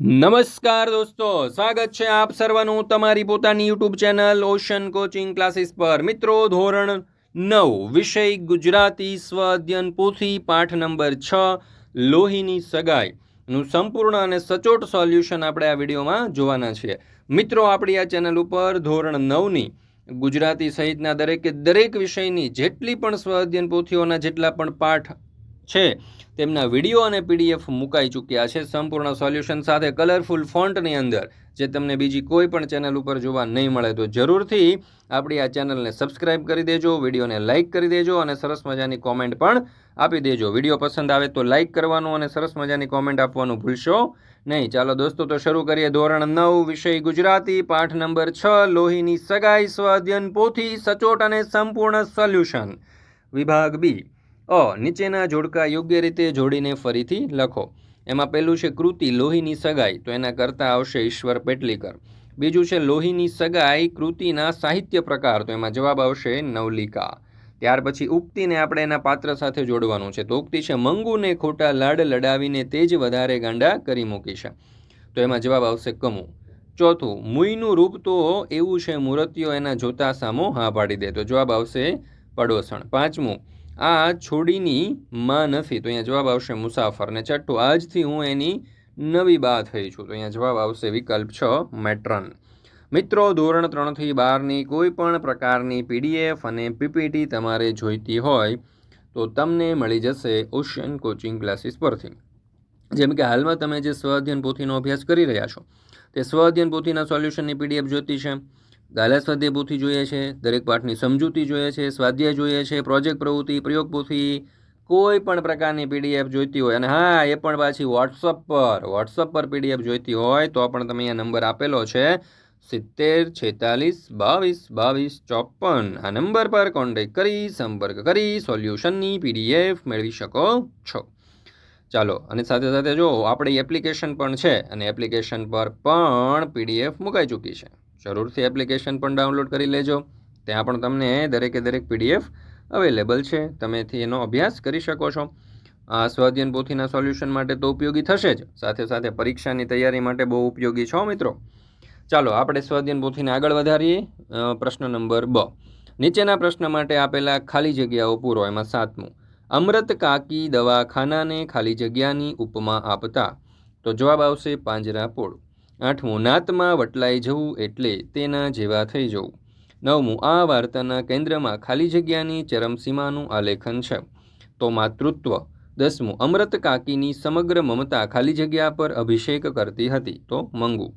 નમસ્કાર દોસ્તો, સ્વાગત છે આપ સર્વનું તમારી પોતાની YouTube channel ocean coaching classes પર। મિત્રો, ધોરણ 9 વિષય ગુજરાતી સ્વ અધ્યયન પોથી પાઠ નંબર 6 લોહીની સગાઈનું સંપૂર્ણ અને સચોટ સોલ્યુશન આપણે આ વિડીયોમાં જોવાના છીએ। મિત્રો, આપણી આ ચેનલ ઉપર ધોરણ 9ની ગુજરાતી સહિતના દરેક વિષયની જેટલી પણ સ્વ અધ્યયન પોથીઓના જેટલા પણ પાઠ છે તેમના વિડીયો અને પીડીએફ મુકાઈ ચૂક્યા છે સંપૂર્ણ સોલ્યુશન સાથે કલરફુલ ફોન્ટની અંદર, જે તમને બીજી કોઈ પણ ચેનલ ઉપર જોવા નહીં મળે। તો જરૂરથી આપણી આ ચેનલને સબસ્ક્રાઇબ કરી દેજો, વિડીયોને લાઇક કરી દેજો અને સરસ મજાની કોમેન્ટ પણ આપી દેજો। વિડીયો પસંદ આવે તો લાઇક કરવાનું અને સરસ મજાની કોમેન્ટ આપવાનું ભૂલશો નહીં। ચાલો દોસ્તો, તો શરૂ કરીએ। ધોરણ 9 વિષય ગુજરાતી પાઠ નંબર 6 લોહીની સગાઈ સ્વ અધ્યયન પોથી સચોટ અને સંપૂર્ણ સોલ્યુશન વિભાગ બી। નીચેના જોડકા યોગ્ય રીતે જોડીને ફરીથી લખો। એમાં પહેલું છે કૃતિ લોહીની સગાઈ, તો એના કરતા આવશે ઈશ્વર પેટલીકર। બીજું છે લોહીની સગાઈ કૃતિના સાહિત્ય પ્રકાર, તો એમાં જવાબ આવશે નવલિકા। ત્યાર પછી ઉક્તિને આપણે એના પાત્ર સાથે જોડવાનું છે, તો ઉક્તિ છે મંગુને ખોટા લાડ લડાવીને તે જ વધારે ગાંડા કરી મૂકી છે, તો એમાં જવાબ આવશે કમુ। ચોથું, મુઈનું રૂપ તો એવું છે મૂર્તિઓ એના જોતા સામો હા પાડી દે, તો જવાબ આવશે પડોસણ। પાંચમું, આ છોડીની માં નથી, તો અહીંયા જવાબ આવશે મુસાફર। ને છઠ્ઠું, આજથી હું એની નવી બા થઈ છું, તો અહીંયા જવાબ આવશે વિકલ્પ 6 મેટ્રન। મિત્રો, ધોરણ 3 થી 12ની કોઈ પણ પ્રકારની પીડીએફ અને પીપીટી તમારે જોઈતી હોય તો તમને મળી જશે ઓશન કોચિંગ ક્લાસીસ પરથી। જેમ કે હાલમાં તમે જે સ્વ અધ્યયન પોથીનો અભ્યાસ કરી રહ્યા છો તે સ્વ અધ્યયન પોથીના સોલ્યુશનની પીડીએફ જોઈતી છે, ગાલા સ્વાધ્યાય પોથી જોઈએ છે, દરેક પાઠની સમજૂતી જોઈએ છે, સ્વાધ્યાય જોઈએ છે, પ્રોજેક્ટ પ્રવૃત્તિ, પ્રયોગ પોથી, કોઈ પણ પ્રકારની પીડીએફ જોઈતી હોય, અને હા, એ પણ પાછી વોટ્સઅપ પર પીડીએફ જોઈતી હોય તો પણ તમે અહીંયા નંબર આપેલો છે 70 46 22 22 54, આ નંબર પર કોન્ટેક્ટ કરી સંપર્ક કરી સોલ્યુશનની પીડીએફ મેળવી શકો છો। ચાલો, અને સાથે સાથે જો આપણી એપ્લિકેશન પણ છે અને એપ્લિકેશન પર પણ પીડીએફ મુકાઈ ચૂકી છે, જરૂરથી એપ્લિકેશન પણ ડાઉનલોડ કરી લેજો। ત્યાં પણ તમને દરેક પીડીએફ અવેલેબલ છે, તમે એનો અભ્યાસ કરી શકો છો। આ સ્વાધ્યાયન પોથીના સોલ્યુશન માટે તો ઉપયોગી થશે જ, સાથે સાથે પરીક્ષાની તૈયારી માટે બહુ ઉપયોગી છો મિત્રો। ચાલો, આપણે સ્વાધ્યાયન પોથીને આગળ વધારીએ। પ્રશ્ન નંબર 2, નીચેના પ્રશ્ન માટે આપેલા ખાલી જગ્યાઓ પૂરો। એમાં 7મું, અમૃત કાકી દવાખાનાને ખાલી જગ્યાની ઉપમા આપતા, તો જવાબ આવશે પાંજરાપોળ। 8મું, નાતમાં વટલાઈ જવું એટલે તેના જેવા થઈ જવું। 9મું, આ વાર્તાના કેન્દ્રમાં ખાલી જગ્યાની ચરમસીમાનું આલેખન છે, તો માતૃત્વ। 10મું, અમૃત કાકીની સમગ્ર મમતા ખાલી જગ્યા પર અભિષેક કરતી હતી, તો મંગુ।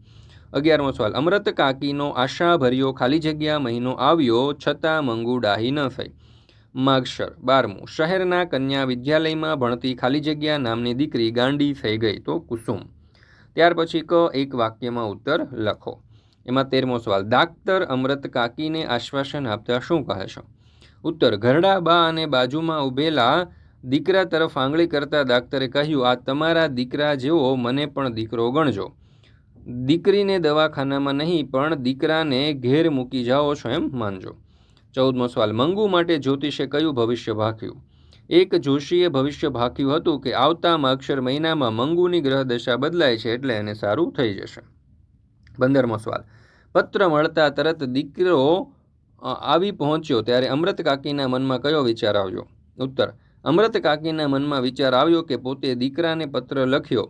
11મો સવાલ, અમૃત કાકીનો આશાભર્યો ખાલી જગ્યા મહિનો આવ્યો છતાં મંગુ ડાહી ન થઈ, માગશર। 12મું, શહેરના કન્યા વિદ્યાલયમાં ભણતી ખાલી જગ્યા નામની દીકરી ગાંડી થઈ ગઈ, તો કુસુમ। ત્યાર પછી એક વાક્યમાં ઉત્તર લખો। એમાં 13મો સવાલ, ડાક્ટર અમૃત કાકીને આશ્વાસન આપતા શું કહે છે? ઉત્તર, ઘરડા બા અને બાજુમાં ઊભેલા દીકરા તરફ આંગળી કરતા ડાક્ટરે કહ્યું, આ તમારા દીકરા જેવો મને પણ દીકરો ગણજો, દીકરીને દવાખાનામાં નહીં પણ દીકરાને ઘેર મૂકી જાઓ છો એમ માનજો। 14મો સવાલ, મંગુ માટે જ્યોતિષે કયું ભવિષ્ય ભાખ્યું? એક જોશીએ ભવિષ્ય ભાખ્યું હતું કે આવતા માગશર મહિનામાં મંગુની ગ્રહ દશા બદલાય છે એટલે એને સારું થઈ જશે। 15મો સવાલ, પત્ર મળતા તરત દીકરો આવી પહોંચ્યો ત્યારે અમૃત કાકીના મનમાં કયો વિચાર આવ્યો? ઉત્તર, અમૃત કાકીના મનમાં વિચાર આવ્યો કે પોતે દીકરાને પત્ર લખ્યો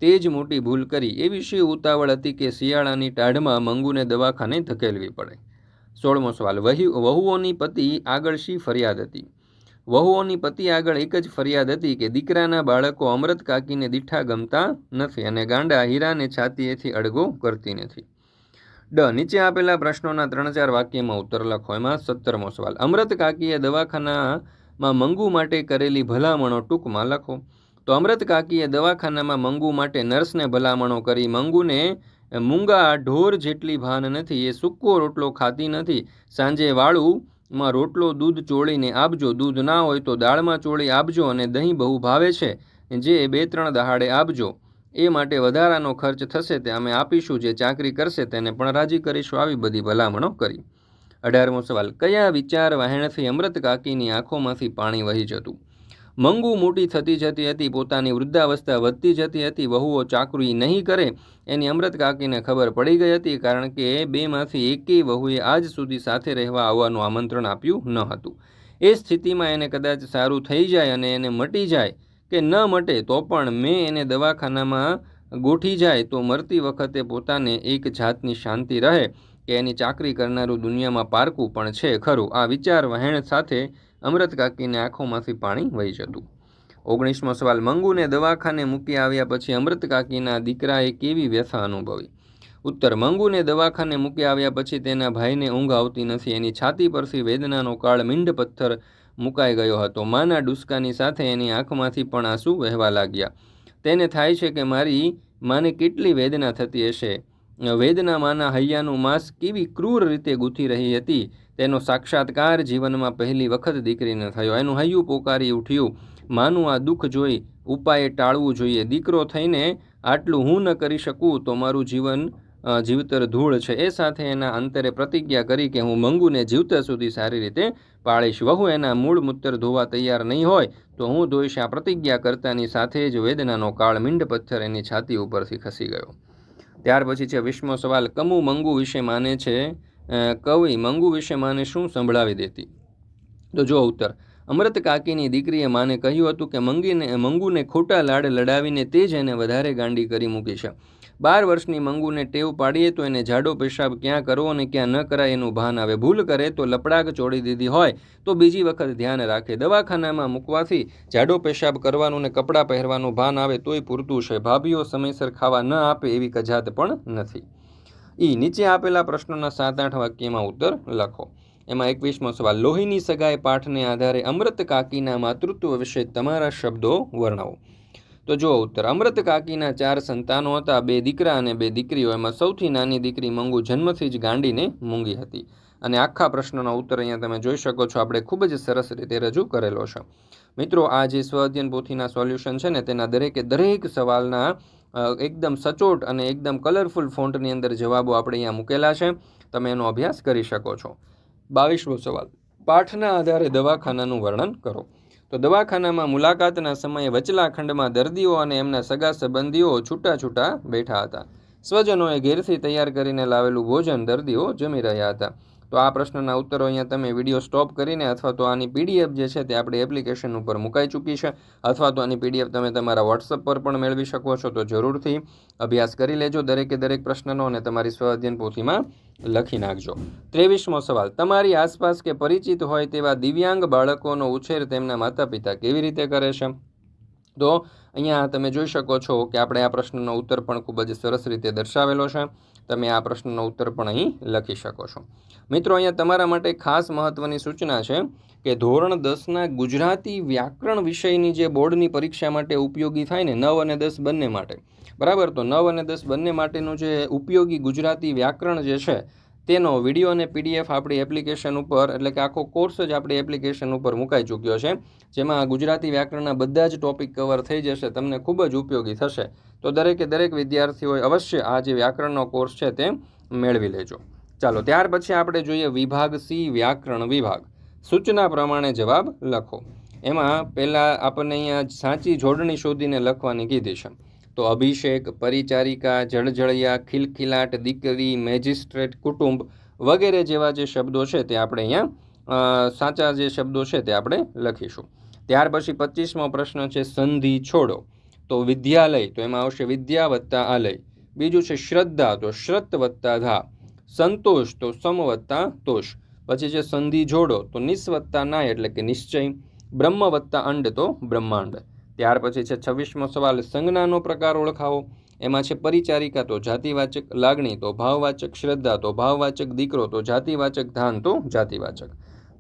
તે જ મોટી ભૂલ કરી, એ વિશે ઉતાવળ હતી કે શિયાળાની ટાઢમાં મંગુને દવાખાને ધકેલવી પડે। 16મો સવાલ, વહુઓની પતિ આગળ શી ફરિયાદ હતી? વહુઓની પતિ આગળ એક જ ફરિયાદ હતી કે દીકરાના બાળકો અમૃત કાકીને દીઠા ગમતા નથી અને ગાંડા હીરાને છાતીએથી અડગો કરતી નથી। નીચે આપેલા પ્રશ્નોના 3-4 વાક્યમાં ઉત્તર લખો। એમાં 17મો સવાલ, અમૃત કાકીએ દવાખાનામાં મંગુ માટે કરેલી ભલામણો ટૂંકમાં લખો। તો અમૃત કાકીએ દવાખાનામાં મંગુ માટે નર્સને ભલામણો કરી, મંગુને મૂંગા ઢોર જેટલી ભાન નથી, એ સૂકો રોટલો ખાતી નથી, સાંજે વાળુમાં રોટલો દૂધ ચોળીને આપજો, દૂધ ના હોય તો દાળમાં ચોળી આપજો, અને દહીં બહુ ભાવે છે જે 2-3 દહાડે આપજો, એ માટે વધારાનો ખર્ચ થશે તે અમે આપીશું, જે ચાકરી કરશે તેને પણ રાજી કરીશું, આવી બધી ભલામણો કરી। 18મો સવાલ, કયા વિચાર વહેણથી અમૃત કાકીની આંખોમાંથી પાણી વહી જતું? મંગુ મોટી થતી જતી હતી, પોતાની વૃદ્ધાવસ્થા વધતી જતી હતી, વહુઓ ચાકરી નહીં કરે એની અમૃત કાકીને ખબર પડી ગઈ હતી, કારણ કે બેમાંથી એકેય વહુએ આજ સુધી સાથે રહેવા આવવાનું આમંત્રણ આપ્યું ન હતું. એ સ્થિતિમાં એને કદાચ સારું થઈ જાય અને એને મટી જાય કે ન મટે તો પણ મેં એને દવાખાનામાં ગોઠી જાય તો મરતી વખતે પોતાને એક જાતની શાંતિ રહે કે એની ચાકરી કરનારું દુનિયામાં પારકું પણ છે ખરું. આ વિચાર વહેણ સાથે અમૃત કાકીને આંખોમાંથી પાણી વહી જતું. 19મો સવાલ. મંગુને દવાખાને મૂકી આવ્યા પછી અમૃત કાકીના દીકરાએ કેવી વ્યથા અનુભવી? ઉત્તર. મંગુને દવાખાને મૂકી આવ્યા પછી તેના ભાઈને ઊંઘ આવતી નથી. એની છાતી પરથી વેદનાનો કાળ મીંડ પથ્થર મુકાઈ ગયો હતો. માના ડુસકાની સાથે એની આંખમાંથી પણ આંસુ વહેવા લાગ્યા. તેને થાય છે કે મારી માને કેટલી વેદના થતી હશે. વેદના માના હૈયાનું માંસ કેવી ક્રૂર રીતે ગૂંથી રહી હતી તેનો સાક્ષાત્કાર જીવનમાં પહેલી વખત દીકરીને થયો. એનું હૈયું પોકારી ઉઠ્યું. માનું આ દુઃખ જોઈ ઉપાયે ટાળવું જોઈએ. દીકરો થઈને આટલું હું ન કરી શકું તો મારું જીવન જીવતર ધૂળ છે. એ સાથે એના અંતરે પ્રતિજ્ઞા કરી કે હું મંગુને જીવતા સુધી સારી રીતે પાળીશ. વહુ એના મૂળ મૂત્ર ધોવા તૈયાર નહીં હોય તો હું ધોઈશ. આ પ્રતિજ્ઞા કરતાની સાથે જ વેદનાનો કાળ મીંડ પથ્થર એની છાતી ઉપરથી ખસી ગયો. ત્યાર પછી છે 20મો સવાલ. કમુ મંગુ વિશે માને છે કવિ મંગુ વિશે માને શું સંભળાવી દેતી? તો જો ઉત્તર. અમૃત કાકીની દીકરીએ માને કહ્યું હતું કે મંગુને ખોટા લાડ લડાવીને તે જ એને વધારે ગાંડી કરી મૂકી છે. 12 વર્ષની મંગુને ટેવ પાડીએ તો એને જાડો પેશાબ ક્યાં કરવો અને ક્યાં ન કરાય એનું ભાન આવે. ભૂલ કરે તો લપડાક ચોડી દીધી હોય તો બીજી વખત ધ્યાન રાખે. દવાખાનામાં મૂકવાથી જાડો પેશાબ કરવાનું ને કપડાં પહેરવાનું ભાન આવે તોય પૂરતું છે. ભાભીઓ સમયસર ખાવા ન આપે એવી કજાત પણ નથી. નીચે આપેલા પ્રશ્નોના 7-8 વાક્યમાં ઉત્તર લખો. એમાં 21મો સવાલ. લોહીની સગાઈ પાઠને આધારે અમૃત કાકીના માતૃત્વ વિશે તમારા શબ્દો વર્ણવો. તો જો ઉત્તર. અમૃત કાકીના 4 સંતાનો હતા, 2 દીકરા અને 2 દીકરીઓ. એમાં સૌથી નાની દીકરી મંગુ જન્મથી જ ગાંડીને મૂંગી હતી. અને આખા પ્રશ્નનો ઉત્તર અહીંયા તમે જોઈ શકો છો. આપણે ખૂબ જ સરસ રીતે રજૂ કરેલો છે. મિત્રો, આ જે સ્વ અધ્યયન પોથીના સોલ્યુશન છે ને તેના દરેક સવાલના એકદમ સચોટ અને એકદમ કલરફુલ ફોન્ટની અંદર જવાબો આપણે અહીંયા મૂકેલા છે. તમે એનો અભ્યાસ કરી શકો છો. 22મો સવાલ. પાઠના આધારે દવાખાનાનું વર્ણન કરો. તો દવાખાનામાં મુલાકાતના સમયે વચલા ખંડમાં દર્દીઓ અને એમના સગા સંબંધીઓ છૂટા બેઠા હતા. સ્વજનોએ ઘેરથી તૈયાર કરીને લાવેલું ભોજન દર્દીઓ જમી રહ્યા હતા. તો આ પ્રશ્નના ઉત્તરો અહીંયા તમે વિડીયો સ્ટોપ કરીને અથવા તો આની પીડીએફ જે છે તે આપણી એપ્લિકેશન ઉપર મુકાઈ ચૂકી છે, અથવા તો આની પીડીએફ તમે તમારા વોટ્સઅપ પર પણ મેળવી શકો છો. તો જરૂરથી અભ્યાસ કરી લેજો દરેક પ્રશ્નનો અને તમારી સ્વ અધ્યયન પોથીમાં લખી નાખજો. 23મો સવાલ. તમારી આસપાસ કે પરિચિત હોય તેવા દિવ્યાંગ બાળકોનો ઉછેર તેમના માતા પિતા કેવી રીતે કરે છે? તો અહીંયા તમે જોઈ શકો છો કે આપણે આ પ્રશ્નનો ઉત્તર પણ ખૂબ જ સરસ રીતે દર્શાવેલો છે. તમે આ પ્રશ્નનો ઉત્તર પણ અહીં લખી શકો છો. મિત્રો, અહીંયા તમારા માટે ખાસ મહત્વની સૂચના છે કે ધોરણ 10ના ગુજરાતી વ્યાકરણ વિષયની જે બોર્ડની પરીક્ષા માટે ઉપયોગી થાય ને, 9 અને 10 બંને માટે, બરાબર, તો 9 અને 10 બંને માટેનું જે ઉપયોગી ગુજરાતી વ્યાકરણ જે છે તેનો વિડીયો અને પીડીએફ આપણી એપ્લિકેશન ઉપર, એટલે કે આખો કોર્સ જ આપણી એપ્લિકેશન ઉપર મુકાઈ ચૂક્યો છે, જેમાં ગુજરાતી વ્યાકરણના બધા જ ટોપિક કવર થઈ જશે. તમને ખૂબ જ ઉપયોગી થશે. તો દરેક વિદ્યાર્થીઓએ અવશ્ય આ જે વ્યાકરણનો કોર્સ છે તે મેળવી લેજો. ચાલો, ત્યાર પછી આપણે જોઈએ વિભાગ C, વ્યાકરણ વિભાગ. સૂચના પ્રમાણે જવાબ લખો. એમાં પહેલાં આપણને અહીંયા સાચી જોડણી શોધીને લખવાની કીધી છે. તો અભિષેક, પરિચારિકા, જળજળિયા, ખિલખિલાટ, દીકરી, મેજિસ્ટ્રેટ, કુટુંબ વગેરે જેવા જે શબ્દો છે તે આપણે અહીંયા સાચા જે શબ્દો છે તે આપણે લખીશું. ત્યાર પછી 25મો પ્રશ્ન છે સંધિ છોડો. તો વિદ્યાલય, તો એમાં આવશે વિદ્યા વત્તા આલય. બીજું છે શ્રદ્ધા, તો શ્રત વત્તા ધા. સંતોષ, તો સમ વત્તા તોષ. પછી છે સંધિ જોડો, તો નિસ વત્તા નાય એટલે કે નિશ્ચય. બ્રહ્મ વત્તા અંડ, તો બ્રહ્માંડ. ત્યાર પછી છે 26મો સવાલ સંજ્ઞાનો પ્રકાર ઓળખાવો. એમાં છે પરિચારિકા, તો જાતિવાચક. લાગણી, તો ભાવવાચક. શ્રદ્ધા, તો ભાવવાચક. દીકરો, તો જાતિવાચક. ધાન, તો જાતિવાચક.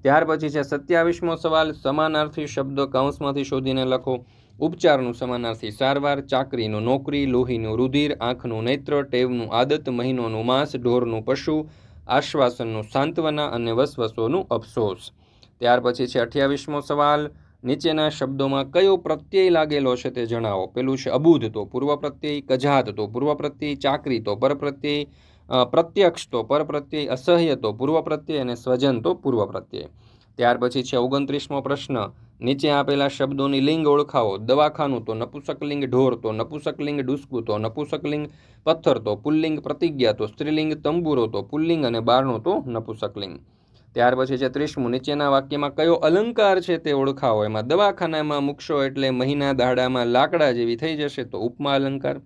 ત્યાર પછી છે 27મો સવાલ સમાનાર્થી શબ્દ કૌંસમાંથી શોધીને લખો. ઉપચારનું સમાનાર્થી સારવાર, ચાકરીનું નોકરી, લોહીનું રુધિર, આંખનું નેત્ર, ટેવનું આદત, મહિનોનું માસ, ઢોરનું પશુ, આશ્વાસનનું સાંત્વના અને વસવસોનું અફસોસ. ત્યાર પછી છે 28મો સવાલ નીચેના શબ્દોમાં કયો પ્રત્યય લાગેલો છે તે જણાવો. પેલું છે અબુધ, તો પૂર્વ પ્રત્યય. કજાત, તો પૂર્વ પ્રત્યય. ચાકરી, તો પર પ્રત્યય. પ્રત્યક્ષ, તો પર પ્રત્યય. અસહ્ય, તો પૂર્વ પ્રત્યય. અને સ્વજન, તો પૂર્વ પ્રત્યય. ત્યાર પછી છે 29મો પ્રશ્ન નીચે આપેલા શબ્દોની લિંગ ઓળખાવો. દવાખાનું તો નપુસકલિંગ, ઢોર તો નપુસકલિંગ, ડુસકું તો નપુસકલિંગ, પથ્થર તો પુલ્લિંગ, પ્રતિજ્ઞા તો સ્ત્રીલિંગ, તંબુરો તો પુલ્લિંગ અને બારણું તો નપુસકલિંગ. ત્યાર પછી છે 30મું. નીચેના વાક્યમાં કયો અલંકાર છે તે ઓળખાવો. એમાં દવાખાનામાં મૂકશો એટલે મહિના દાડામાં લાકડા જેવી થઈ જશે તો ઉપમા અલંકાર.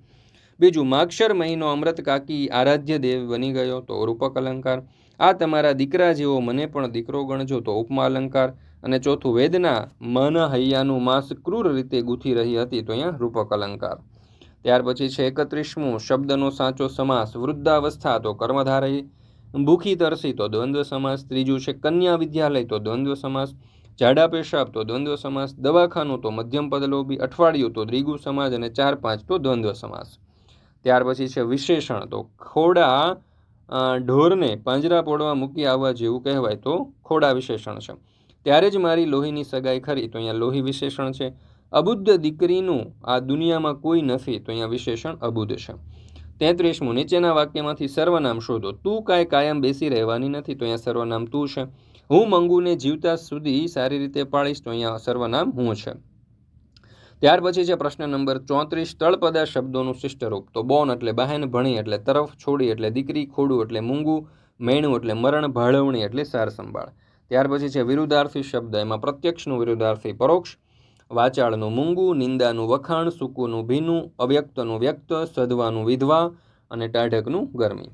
બીજું, માગશર મહિનો અમૃત કાકી આરાધ્ય દેવ બની ગયો તો રૂપક અલંકાર. આ તમારા દીકરા જેવો મને પણ દીકરો ગણજો તો ઉપમા અલંકાર. અને ચોથું, વેદના મન હૈયાનું માંસ ક્રૂર રીતે ગૂંથી રહી હતી તો અહીંયા રૂપક અલંકાર. ત્યાર પછી છે 31મું. શબ્દનો સાચો સમાસ. વૃદ્ધાવસ્થા તો કર્મધારય, ભૂખી તરસી તો દ્વંદ્વ સમાસ. ત્રીજું છે કન્યા વિદ્યાલય તો દ્વંદ્વ સમાસ. જાડા પેશાબ તો દ્વંદ્વ સમાસ. દવાખાનું તો મધ્યમ પદલોભી. અઠવાડિયું તો દ્વિગુ સમાસ. અને 4-5 તો દ્વંદ્વ સમાસ. ત્યાર પછી છે વિશેષણ. તો ખોડા ઢોરને પાંજરા પોડવા મૂકી આવવા જેવું કહેવાય તો ખોડા વિશેષણ છે. ત્યારે જ મારી લોહીની સગાઈ ખરી તો અહીંયા લોહી વિશેષણ છે. અબુદ્ધ દીકરીનું આ દુનિયામાં કોઈ નથી તો અહીંયા વિશેષણ અબુદ્ધ છે. 33મું. નીચેના વાક્યમાંથી સર્વનામ શોધો. તું કાંઈ કાયમ બેસી રહેવાની નથી તો અહીંયા સર્વનામ તું છે. હું મંગુને જીવતા સુધી સારી રીતે પાળીશ તો અહીંયા સર્વનામ હું છે. ત્યાર પછી છે પ્રશ્ન નંબર 34. તળપદા શબ્દોનું શિષ્ટરૂપ. તો બોન એટલે બહેન, ભણી એટલે તરફ, છોડી એટલે દીકરી, ખોડું એટલે મૂંગું, મેણું એટલે મરણ, ભાળવણી એટલે સાર સંભાળ. ત્યાર પછી છે વિરુદ્ધાર્થી શબ્દ. એમાં પ્રત્યક્ષનું વિરુદ્ધાર્થી પરોક્ષ, વાચાળનું મૂંગું, નિંદાનું વખાણ, સૂકુનું ભીનું, અવ્યક્તનું વ્યક્ત, સધવાનું વિધવા અને ટાઢકનું ગરમી.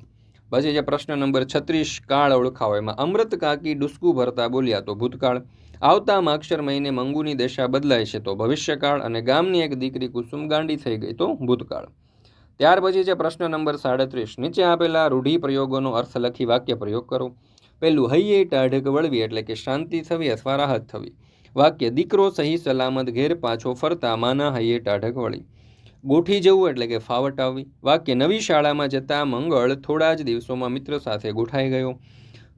પછી છે પ્રશ્ન નંબર 36. કાળ ઓળખાવો. એમાં અમૃત કાકી ડુસકું ભરતા બોલ્યા તો ભૂતકાળ. આવતા માગશર મહિને મંગુની દશા બદલાય છે તો ભવિષ્યકાળ. અને ગામની એક દીકરી કુસુમ ગાંડી થઈ ગઈ તો ભૂતકાળ. ત્યાર પછી છે પ્રશ્ન નંબર 37. નીચે આપેલા રૂઢિપ્રયોગોનો અર્થ લખી વાક્ય પ્રયોગ કરો. પહેલું, હૈયે ટાઢક વળવી એટલે કે શાંતિ થવી અથવા રાહત થવી. વાક્ય, દીકરો સહી સલામત ઘેર પાછો ફરતા માના હૈયે ટાઢક વળી. ગોઠી જવું એટલે કે ફાવટ આવવી. વાક્ય, નવી શાળામાં જતા મંગળ થોડા જ દિવસોમાં મિત્ર સાથે ગોઠાઈ ગયો.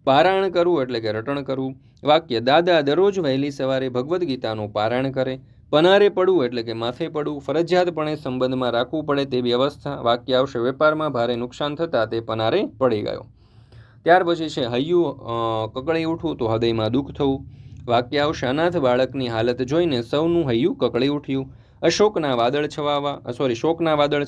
પારાયણ કરવું એટલે કે રટણ કરવું. વાક્ય, દાદા દરરોજ વહેલી સવારે ભગવદ્ ગીતાનું પારાયણ કરે. પનારે પડવું એટલે કે માથે પડવું. ફરજિયાતપણે સંબંધમાં રાખવું પડે તેવી અવસ્થા. વાક્ય આવશે, વેપારમાં ભારે નુકસાન થતાં તે પનારે પડી ગયો. ત્યાર પછી છે હૈયું કકળી ઉઠવું તો હૃદયમાં દુઃખ થવું. વાક્ય આવશે, અનાથ બાળકની હાલત જોઈને સૌનું હૈયું કકળી ઉઠ્યું. શોકના વાદળ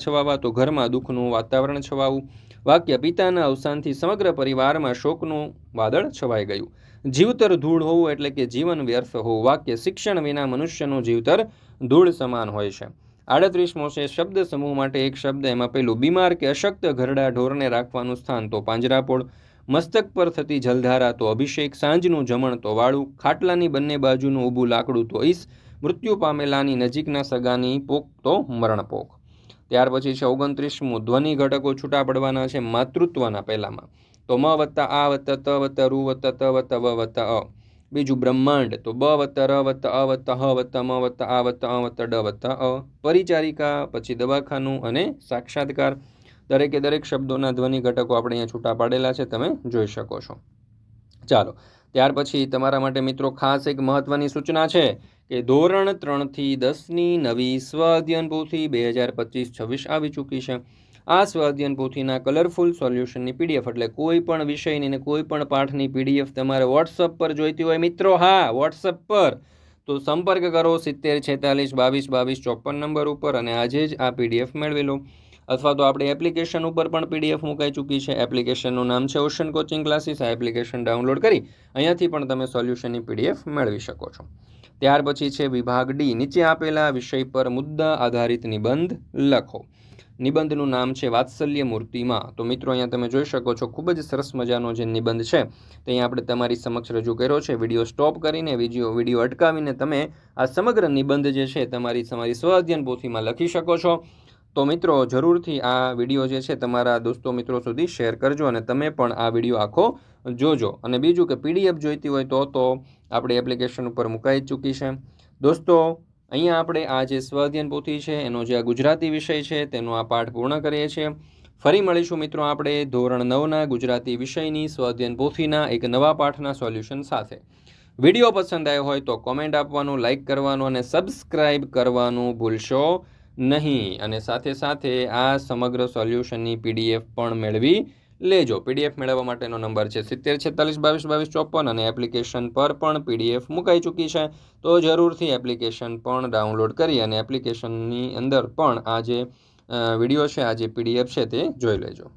છવાવા તો ઘરમાં દુઃખનું વાતાવરણ છવાવું. વાક્ય, પિતાના અવસાનથી સમગ્ર પરિવારમાં શોકનું વાદળ છવાઈ ગયું. જીવતર ધૂળ હોવું એટલે કે જીવન વ્યર્થ હોવું. વાક્ય, શિક્ષણ વિના મનુષ્યનું જીવતર ધૂળ સમાન હોય છે. 38મો છે શબ્દ સમૂહ માટે એક શબ્દ. એમાં પેલું, બીમાર કે અશક્ત ઘરડા ઢોરને રાખવાનું સ્થાન તો પાંજરાપોળ. મસ્તક પર થતી જલધારા તો અભિષેક. સાંજનું જમણ તો વાળું. ખાટલાની બંને બાજુનું ઊભું લાકડું તો ઈસ. મૃત્યુ પામેલાની નજીકના સગાની પોક તો મરણપોક. ત્યાર પછી છે 29મું. ધ્વનિ ઘટકો છૂટા પડવાના છે માતૃત્વના પહેલામાં. તો મ વત્તા આ વત્તા ત વત્તા રૂ વત્તા ત વત્તા વ વત્તા અ. બીજું બ્રહ્માંડ તો બ વત્તા ર વત્તા અ વત્તા હ વત્તા મ વત્તા આ વત્તા અ વત્તા ડ વત્તા અ. પરિચારિકા, પછી દવાખાનું અને સાક્ષાત્કાર. દરેકે દરેક શબ્દોના ધ્વનિ ઘટકો આપણે અહીંયા છૂટા પાડેલા છે, તમે જોઈ શકો છો. ચાલો, ત્યાર પછી તમારા માટે મિત્રો ખાસ એક મહત્વની સૂચના છે કે ધોરણ 3 થી 10ની નવી સ્વ અધ્યયન પોથી 2025-26 આવી ચૂકી છે. આ સ્વ અધ્યયન પોથીના કલરફુલ સોલ્યુશનની પીડીએફ એટલે કોઈ પણ વિષયની ને કોઈ પણ પાઠની પીડીએફ તમારે વોટ્સઅપ પર જોઈતી હોય મિત્રો, હા વોટ્સઅપ પર, તો સંપર્ક કરો 70 46 22 22 54 નંબર ઉપર અને આજે જ આ પીડીએફ મેળવી લો. અથવા તો આપણે એપ્લિકેશન ઉપર પણ પીડીએફ મુકાઈ ચૂકી છે. એપ્લિકેશનનું નામ છે ઓશન કોચિંગ ક્લાસીસ. આ એપ્લિકેશન ડાઉનલોડ કરી અહીંયાથી પણ તમે સોલ્યુશનની પીડીએફ મેળવી શકો છો. ત્યાર પછી છે વિભાગ ડી. નીચે આપેલા વિષય પર મુદ્દા આધારિત નિબંધ લખો. નિબંધનું નામ છે વાત્સલ્ય મૂર્તિમાં. તો મિત્રો અહીંયા તમે જોઈ શકો છો ખૂબ જ સરસ મજાનો જે નિબંધ છે તે અહીંયા આપણે તમારી સમક્ષ રજૂ કર્યો છે. વિડીયો સ્ટોપ કરીને વિડીયો અટકાવીને તમે આ સમગ્ર નિબંધ જે છે તમારી સ્વ અધ્યયન પોથીમાં લખી શકો છો. તો મિત્રો જરૂરથી આ વિડીયો જે છે તમારા દોસ્તો મિત્રો સુધી શેર કરજો અને તમે પણ આ વિડીયો આખો જોજો. અને બીજું કે પીડીએફ જોઈતી હોય તો આપણી એપ્લિકેશન ઉપર મુકાઈ ચૂકી છે. દોસ્તો અહીંયા આપણે આ જે સ્વ અધ્યયન પોથી છે એનો જે આ ગુજરાતી વિષય છે તેનો આ પાઠ પૂર્ણ કરીએ છીએ. ફરી મળીશું મિત્રો આપણે ધોરણ 9ના ગુજરાતી વિષયની સ્વ અધ્યયન પોથીના એક નવા પાઠના સોલ્યુશન સાથે. વિડીયો પસંદ આવ્યો હોય તો કોમેન્ટ આપવાનું, લાઇક કરવાનું અને સબસ્ક્રાઇબ કરવાનું ભૂલશો નહીં. અને સાથે સાથે આ સમગ્ર સોલ્યુશનની પીડીએફ પણ મેળવી લેજો. પીડીએફ મેળવવા માટેનો નંબર છે 7046222254 અને એપ્લિકેશન પર પણ પીડીએફ મુકાઈ ચૂકી છે. તો જરૂરથી એપ્લિકેશન પણ ડાઉનલોડ કરી અને એપ્લિકેશનની અંદર પણ આ જે વિડીયો છે, આ જે પીડીએફ છે તે જોઈ લેજો.